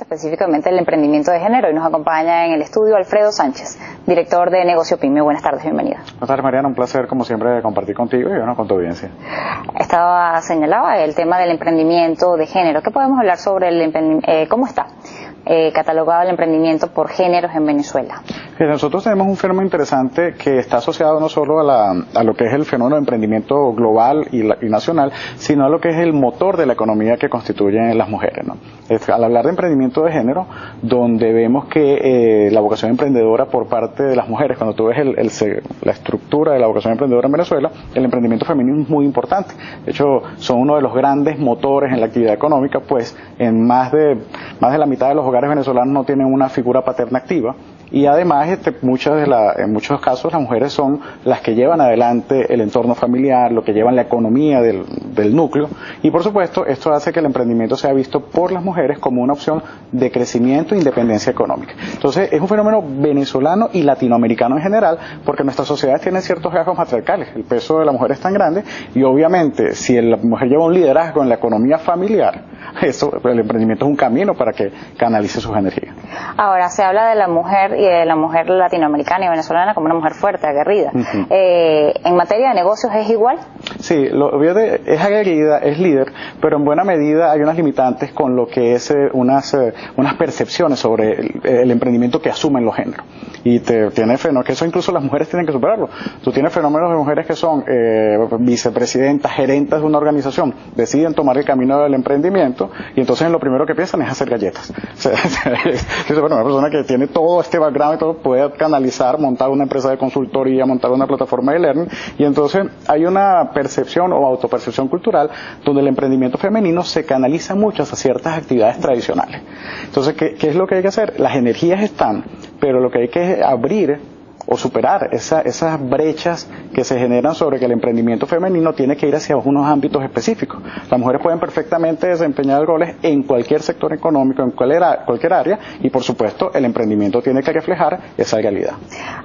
específicamente el emprendimiento de género, y nos acompaña en el estudio Alfredo Sánchez, director de Negocio Pyme. Buenas tardes, bienvenida. Buenas tardes, Mariana, un placer como siempre compartir contigo y bueno, con tu audiencia. Señalaba el tema del emprendimiento de género. ¿Qué podemos hablar sobre cómo está catalogado el emprendimiento por géneros en Venezuela? Nosotros tenemos un fenómeno interesante que está asociado no solo a lo que es el fenómeno de emprendimiento global y nacional, sino a lo que es el motor de la economía que constituyen las mujeres, ¿no? Al hablar de emprendimiento de género, donde vemos que la vocación emprendedora por parte de las mujeres, cuando tú ves la estructura de la vocación emprendedora en Venezuela, el emprendimiento femenino es muy importante. De hecho, son uno de los grandes motores en la actividad económica, pues en más de la mitad de los hogares venezolanos no tienen una figura paterna activa. Y además, en muchos casos, las mujeres son las que llevan adelante el entorno familiar, lo que llevan la economía del núcleo. Y por supuesto, esto hace que el emprendimiento sea visto por las mujeres como una opción de crecimiento e independencia económica. Entonces, es un fenómeno venezolano y latinoamericano en general, porque nuestras sociedades tienen ciertos rasgos matriarcales. El peso de la mujer es tan grande y obviamente, si la mujer lleva un liderazgo en la economía familiar, el emprendimiento es un camino para que canalice sus energías. Ahora, se habla de la mujer y de la mujer latinoamericana y venezolana como una mujer fuerte, aguerrida. ¿En materia de negocios es igual? Sí, es aguerrida, es líder, pero en buena medida hay unas limitantes con lo que es unas percepciones sobre el emprendimiento que asumen los géneros. Y tiene fenómenos, que eso incluso las mujeres tienen que superarlo. Tú tienes fenómenos de mujeres que son vicepresidentas, gerentes de una organización, deciden tomar el camino del emprendimiento y entonces lo primero que piensan es hacer galletas. Bueno, una persona que tiene todo este background y todo puede canalizar, montar una empresa de consultoría, montar una plataforma de learning, y entonces hay una percepción o autopercepción cultural donde el emprendimiento femenino se canaliza mucho hacia ciertas actividades tradicionales. Entonces, ¿qué es lo que hay que hacer? Las energías están, pero lo que hay que abrir o superar esas brechas que se generan sobre que el emprendimiento femenino tiene que ir hacia unos ámbitos específicos. Las mujeres pueden perfectamente desempeñar roles en cualquier sector económico, en cualquier área, y por supuesto el emprendimiento tiene que reflejar esa realidad.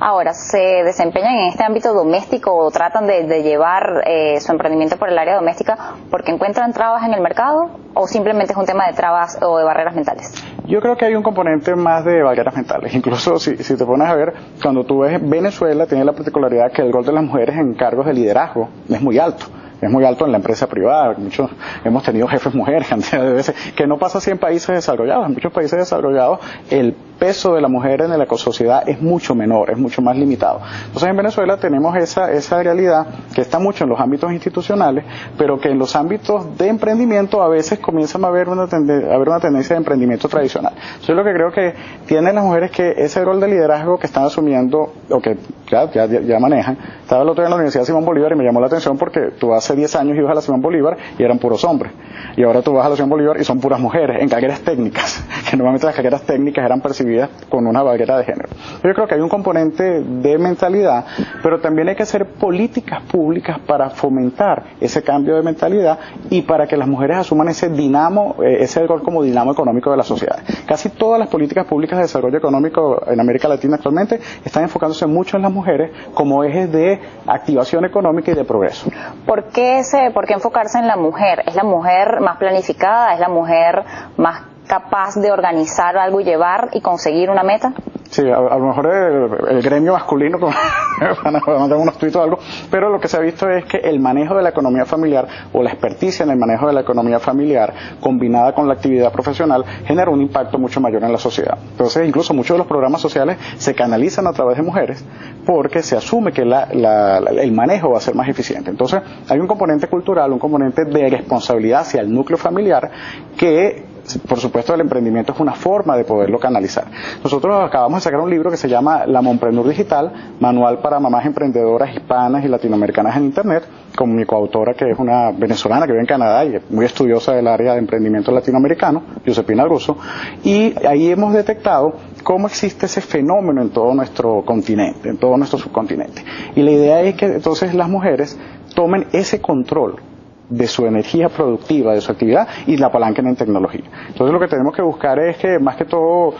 Ahora, ¿se desempeñan en este ámbito doméstico o tratan de llevar su emprendimiento por el área doméstica porque encuentran trabas en el mercado o simplemente es un tema de trabas o de barreras mentales? Yo creo que hay un componente más de barreras mentales. Incluso si te pones a ver, cuando tú ves Venezuela, tiene la particularidad que el rol de las mujeres en cargos de liderazgo es muy alto. Es muy alto en la empresa privada. Muchos hemos tenido jefes mujeres cantidad de veces, que no pasa así en países desarrollados. En muchos países desarrollados el peso de la mujer en la ecosociedad es mucho menor, es mucho más limitado. Entonces en Venezuela tenemos esa realidad que está mucho en los ámbitos institucionales, pero que en los ámbitos de emprendimiento a veces comienzan a haber una tendencia de emprendimiento tradicional. Yo lo que creo que tienen las mujeres que ese rol de liderazgo que están asumiendo o que ya manejan. Estaba el otro día en la Universidad Simón Bolívar y me llamó la atención porque tú hace 10 años ibas a la Simón Bolívar y eran puros hombres, y ahora tú vas a la Simón Bolívar y son puras mujeres en carreras técnicas, que normalmente las carreras técnicas eran percibidas con una barrera de género. Yo creo que hay un componente de mentalidad, pero también hay que hacer políticas públicas para fomentar ese cambio de mentalidad y para que las mujeres asuman ese rol como dinamo económico de la sociedad. Casi todas las políticas públicas de desarrollo económico en América Latina actualmente están enfocándose mucho en las mujeres como ejes de activación económica y de progreso. ¿Por qué enfocarse en la mujer? ¿Es la mujer más planificada? ¿Es la mujer más capaz de organizar algo y llevar y conseguir una meta? Sí, a lo mejor el gremio masculino van a mandar unos tuits o algo, pero lo que se ha visto es que el manejo de la economía familiar o la experticia en el manejo de la economía familiar combinada con la actividad profesional genera un impacto mucho mayor en la sociedad. Entonces, incluso muchos de los programas sociales se canalizan a través de mujeres porque se asume que el manejo va a ser más eficiente. Entonces, hay un componente cultural, un componente de responsabilidad hacia el núcleo familiar que, por supuesto, el emprendimiento es una forma de poderlo canalizar. Nosotros acabamos de sacar un libro que se llama La Mompreneur Digital, manual para mamás emprendedoras hispanas y latinoamericanas en Internet, con mi coautora, que es una venezolana que vive en Canadá y es muy estudiosa del área de emprendimiento latinoamericano, Josepina Russo, y ahí hemos detectado cómo existe ese fenómeno en todo nuestro continente, en todo nuestro subcontinente. Y la idea es que entonces las mujeres tomen ese control de su energía productiva, de su actividad, y la apalanquen en tecnología. Entonces lo que tenemos que buscar es que, más que todo,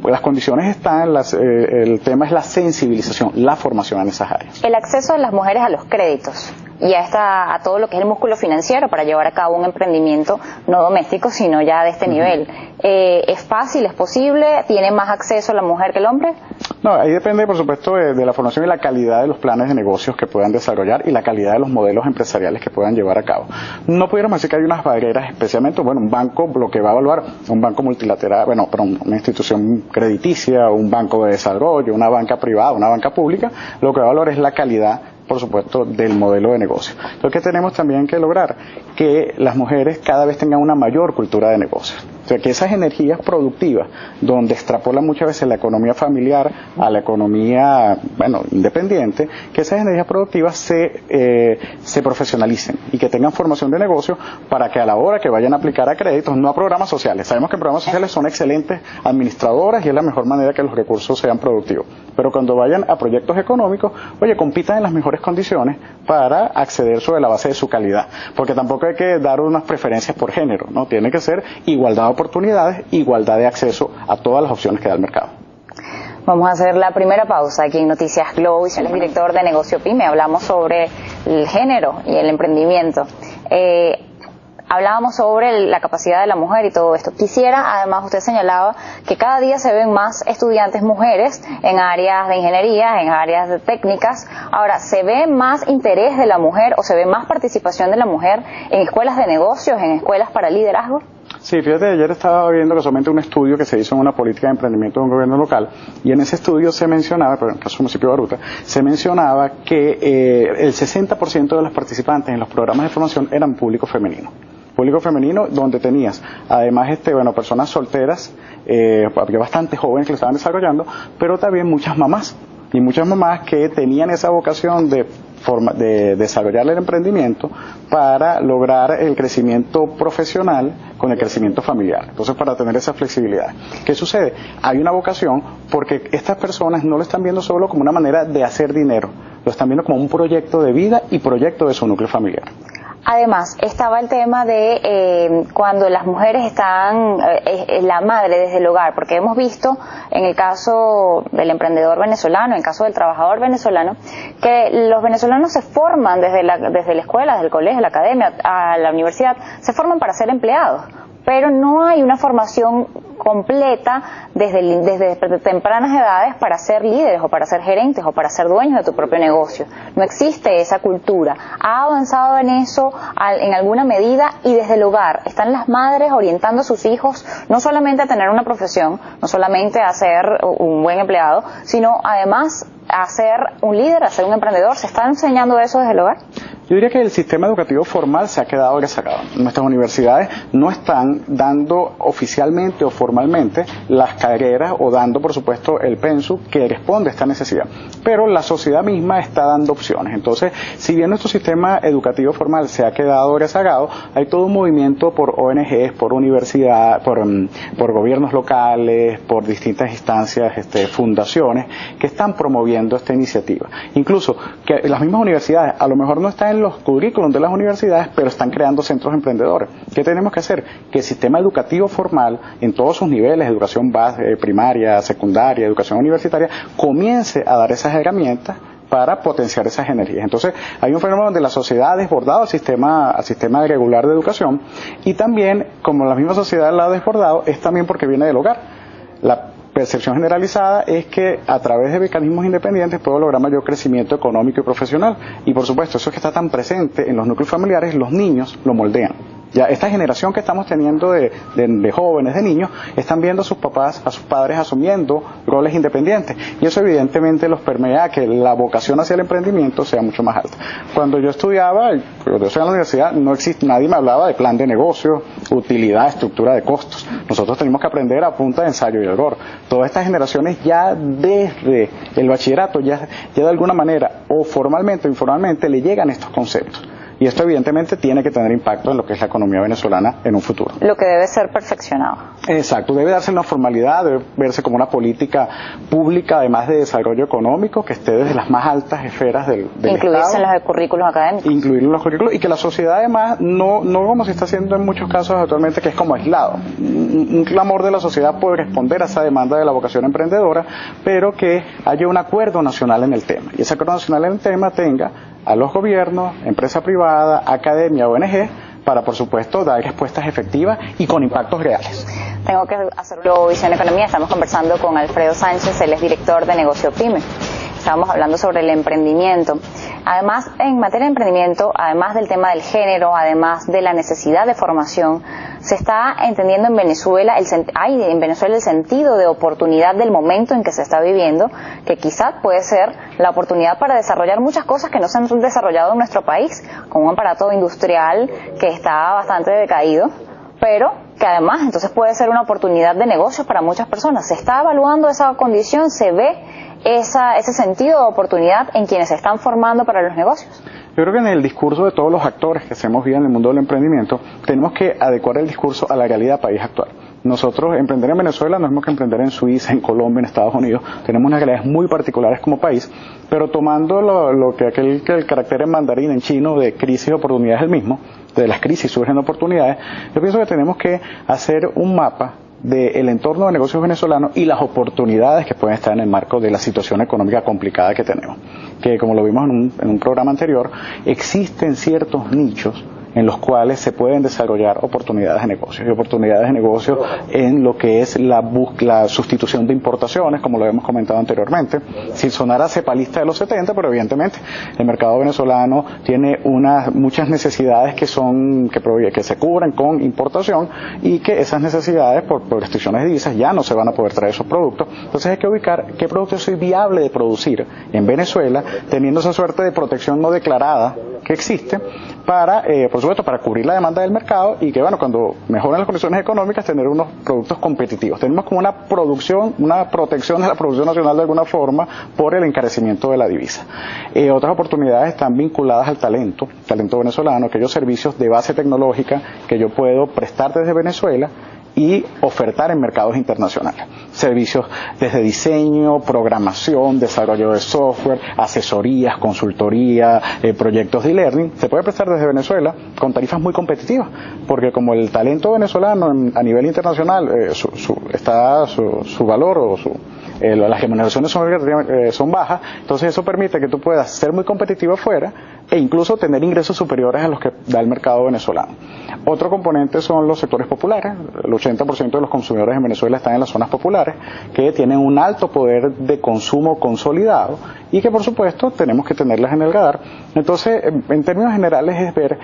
las condiciones están, el tema es la sensibilización, la formación en esas áreas. El acceso de las mujeres a los créditos y a todo lo que es el músculo financiero para llevar a cabo un emprendimiento no doméstico, sino ya de este nivel. ¿Es fácil, es posible? ¿Tiene más acceso la mujer que el hombre? No, ahí depende, por supuesto, de la formación y la calidad de los planes de negocios que puedan desarrollar y la calidad de los modelos empresariales que puedan llevar a cabo. No pudiéramos decir que hay unas barreras, especialmente, un banco lo que va a evaluar, un banco multilateral, una institución crediticia, un banco de desarrollo, una banca privada, una banca pública, lo que va a evaluar es la calidad, por supuesto, del modelo de negocio. Entonces, ¿qué tenemos también que lograr? Que las mujeres cada vez tengan una mayor cultura de negocios. O sea, que esas energías productivas, donde extrapolan muchas veces la economía familiar a la economía, independiente, que esas energías productivas se profesionalicen y que tengan formación de negocio para que a la hora que vayan a aplicar a créditos, no a programas sociales. Sabemos que programas sociales son excelentes administradoras y es la mejor manera que los recursos sean productivos. Pero cuando vayan a proyectos económicos, compitan en las mejores condiciones para acceder sobre la base de su calidad. Porque tampoco hay que dar unas preferencias por género, ¿no? Tiene que ser igualdad de oportunidades, igualdad de acceso a todas las opciones que da el mercado. Vamos a hacer la primera pausa aquí en Noticias Globo. Y él es director de Negocio Pyme. Hablamos sobre el género y el emprendimiento. Hablábamos sobre la capacidad de la mujer y todo esto. Quisiera, además, usted señalaba que cada día se ven más estudiantes mujeres en áreas de ingeniería, en áreas de técnicas. Ahora, ¿se ve más interés de la mujer o se ve más participación de la mujer en escuelas de negocios, en escuelas para liderazgo? Sí, fíjate, ayer estaba viendo casualmente un estudio que se hizo en una política de emprendimiento de un gobierno local, y en ese estudio se mencionaba, pero en el caso del municipio de Baruta, se mencionaba que el 60% de los participantes en los programas de formación eran público femenino donde tenías además personas solteras, había bastantes jóvenes que lo estaban desarrollando, pero también muchas mamás que tenían esa vocación de desarrollar el emprendimiento para lograr el crecimiento profesional con el crecimiento familiar. Entonces, para tener esa flexibilidad. ¿Qué sucede? Hay una vocación porque estas personas no lo están viendo solo como una manera de hacer dinero, lo están viendo como un proyecto de vida y proyecto de su núcleo familiar. Además, estaba el tema de cuando las mujeres están, la madre desde el hogar, porque hemos visto en el caso del emprendedor venezolano, en el caso del trabajador venezolano, que los venezolanos se forman desde la escuela, desde el colegio, la academia, a la universidad, se forman para ser empleados, pero no hay una formación completa desde tempranas edades para ser líderes o para ser gerentes o para ser dueños de tu propio negocio. No existe esa cultura. ¿Ha avanzado en eso en alguna medida? Y desde el hogar, ¿están las madres orientando a sus hijos no solamente a tener una profesión, no solamente a ser un buen empleado, sino además a ser un líder, a ser un emprendedor? ¿Se está enseñando eso desde el hogar? Yo diría que el sistema educativo formal se ha quedado rezagado. Nuestras universidades no están dando oficialmente o formalmente las carreras o dando, por supuesto, el pensum que responde a esta necesidad. Pero la sociedad misma está dando opciones. Entonces, si bien nuestro sistema educativo formal se ha quedado rezagado, hay todo un movimiento por ONGs, por universidades, por gobiernos locales, por distintas instancias, fundaciones, que están promoviendo esta iniciativa. Incluso que las mismas universidades a lo mejor no están en los currículums de las universidades, pero están creando centros emprendedores. ¿Qué tenemos que hacer? Que el sistema educativo formal, en todos sus niveles, educación base, primaria, secundaria, educación universitaria, comience a dar esas herramientas para potenciar esas energías. Entonces, hay un fenómeno donde la sociedad ha desbordado al sistema regular de educación, y también, como la misma sociedad la ha desbordado, es también porque viene del hogar. La percepción generalizada es que a través de mecanismos independientes puedo lograr mayor crecimiento económico y profesional, y por supuesto eso que está tan presente en los núcleos familiares, los niños lo moldean. Ya esta generación que estamos teniendo de jóvenes, de niños, están viendo a sus papás, a sus padres asumiendo roles independientes, y eso evidentemente los permea a que la vocación hacia el emprendimiento sea mucho más alta. Cuando yo estudiaba, cuando yo estudiaba en la universidad, nadie me hablaba de plan de negocio, utilidad, estructura de costos. Nosotros tenemos que aprender a punta de ensayo y error. Todas estas generaciones ya desde el bachillerato, ya de alguna manera, o formalmente o informalmente, le llegan estos conceptos. y esto evidentemente tiene que tener impacto en lo que es la economía venezolana en un futuro. Lo que debe ser perfeccionado. Exacto, debe darse una formalidad, debe verse como una política pública, además de desarrollo económico, que esté desde las más altas esferas del Incluirse Estado. en los currículos académicos. Incluirlo en los currículos, y que la sociedad además no como se está haciendo en muchos casos actualmente, que es como aislado. Un clamor de la sociedad puede responder a esa demanda de la vocación emprendedora, pero que haya un acuerdo nacional en el tema. Y ese acuerdo nacional en el tema tenga a los gobiernos, empresa privada, academia, ONG, para por supuesto dar respuestas efectivas y con impactos reales. Tengo que hacerlo Visión Economía. Estamos conversando con Alfredo Sánchez, él es director de Negocio Pyme. Estábamos hablando sobre el emprendimiento. Además, en materia de emprendimiento, además del tema del género, además de la necesidad de formación, se está entendiendo en Venezuela el sentido de oportunidad del momento en que se está viviendo, que quizás puede ser la oportunidad para desarrollar muchas cosas que no se han desarrollado en nuestro país, como un aparato industrial que está bastante decaído, pero que además entonces puede ser una oportunidad de negocios para muchas personas. Se está evaluando esa condición, se ve ese sentido de oportunidad en quienes se están formando para los negocios. Yo creo que en el discurso de todos los actores que hacemos vida en el mundo del emprendimiento, tenemos que adecuar el discurso a la realidad del país actual. Nosotros, emprender en Venezuela no es lo mismo que emprender en Suiza, en Colombia, en Estados Unidos. Tenemos unas realidades muy particulares como país, pero tomando que el carácter en mandarín, en chino, de crisis y oportunidades es el mismo, de las crisis surgen oportunidades, yo pienso que tenemos que hacer un mapa del entorno de negocios venezolanos y las oportunidades que pueden estar en el marco de la situación económica complicada que tenemos. Que como lo vimos en un programa anterior, existen ciertos nichos en los cuales se pueden desarrollar oportunidades de negocios, y oportunidades de negocio en lo que es la sustitución de importaciones, como lo hemos comentado anteriormente, sin sonar a cepalista de los 70, pero evidentemente el mercado venezolano tiene muchas necesidades que se cubren con importación, y que esas necesidades por restricciones de divisas ya no se van a poder traer esos productos. Entonces hay que ubicar qué productos es viable de producir en Venezuela, teniendo esa suerte de protección no declarada que existe, para, por supuesto, para cubrir la demanda del mercado, y que, bueno, cuando mejoran las condiciones económicas, tener unos productos competitivos. Tenemos como una protección de la producción nacional de alguna forma por el encarecimiento de la divisa. Otras oportunidades están vinculadas al talento venezolano, aquellos servicios de base tecnológica que yo puedo prestar desde Venezuela y ofertar en mercados internacionales. Servicios desde diseño, programación, desarrollo de software, asesorías, consultoría, proyectos de e-learning, se puede prestar desde Venezuela con tarifas muy competitivas, porque como el talento venezolano a nivel internacional su valor o las remuneraciones son bajas, entonces eso permite que tú puedas ser muy competitivo afuera e incluso tener ingresos superiores a los que da el mercado venezolano. Otro componente son los sectores populares. El 80% de los consumidores en Venezuela están en las zonas populares, que tienen un alto poder de consumo consolidado y que por supuesto tenemos que tenerlas en el radar. Entonces, en términos generales es ver,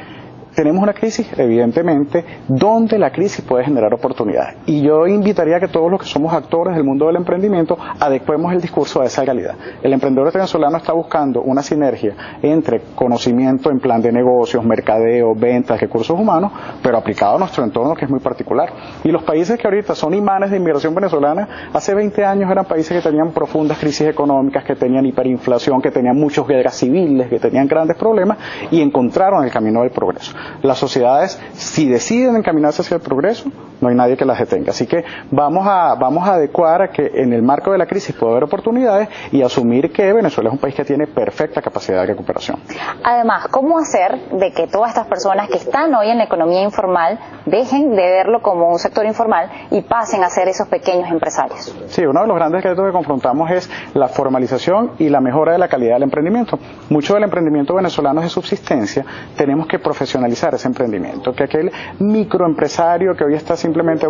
tenemos una crisis, evidentemente, donde la crisis puede generar oportunidades. Y yo invitaría a que todos los que somos actores del mundo del emprendimiento adecuemos el discurso a esa realidad. El emprendedor venezolano está buscando una sinergia entre conocimiento en plan de negocios, mercadeo, ventas, recursos humanos, pero aplicado a nuestro entorno, que es muy particular. Y los países que ahorita son imanes de inmigración venezolana, hace 20 años eran países que tenían profundas crisis económicas, que tenían hiperinflación, que tenían muchas guerras civiles, que tenían grandes problemas, y encontraron el camino del progreso. Las sociedades, si deciden encaminarse hacia el progreso, no hay nadie que las detenga. Así que vamos a adecuar a que en el marco de la crisis puede haber oportunidades, y asumir que Venezuela es un país que tiene perfecta capacidad de recuperación. Además, ¿cómo hacer de que todas estas personas que están hoy en la economía informal dejen de verlo como un sector informal y pasen a ser esos pequeños empresarios? Sí, uno de los grandes retos que confrontamos es la formalización y la mejora de la calidad del emprendimiento. Mucho del emprendimiento venezolano es de subsistencia. Tenemos que profesionalizar ese emprendimiento, que aquel microempresario que hoy está simplemente,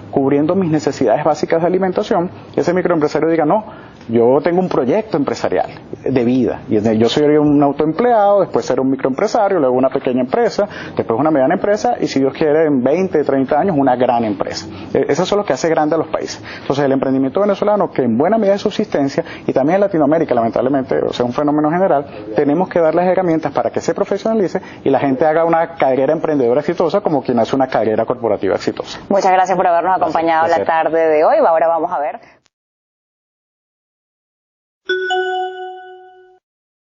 cubriendo mis necesidades básicas de alimentación, ese microempresario diga, no, yo tengo un proyecto empresarial de vida, y yo soy un autoempleado, después ser un microempresario, luego una pequeña empresa, después una mediana empresa, y si Dios quiere en 20, 30 años una gran empresa. Eso es lo que hace grande a los países. Entonces el emprendimiento venezolano, que en buena medida es subsistencia, y también en Latinoamérica lamentablemente, o sea, un fenómeno general, tenemos que dar las herramientas para que se profesionalice y la gente haga una carrera emprendedora exitosa como quien hace una carrera corporativa exitosa. Muchas gracias por habernos acompañado la tarde de hoy. Ahora vamos a ver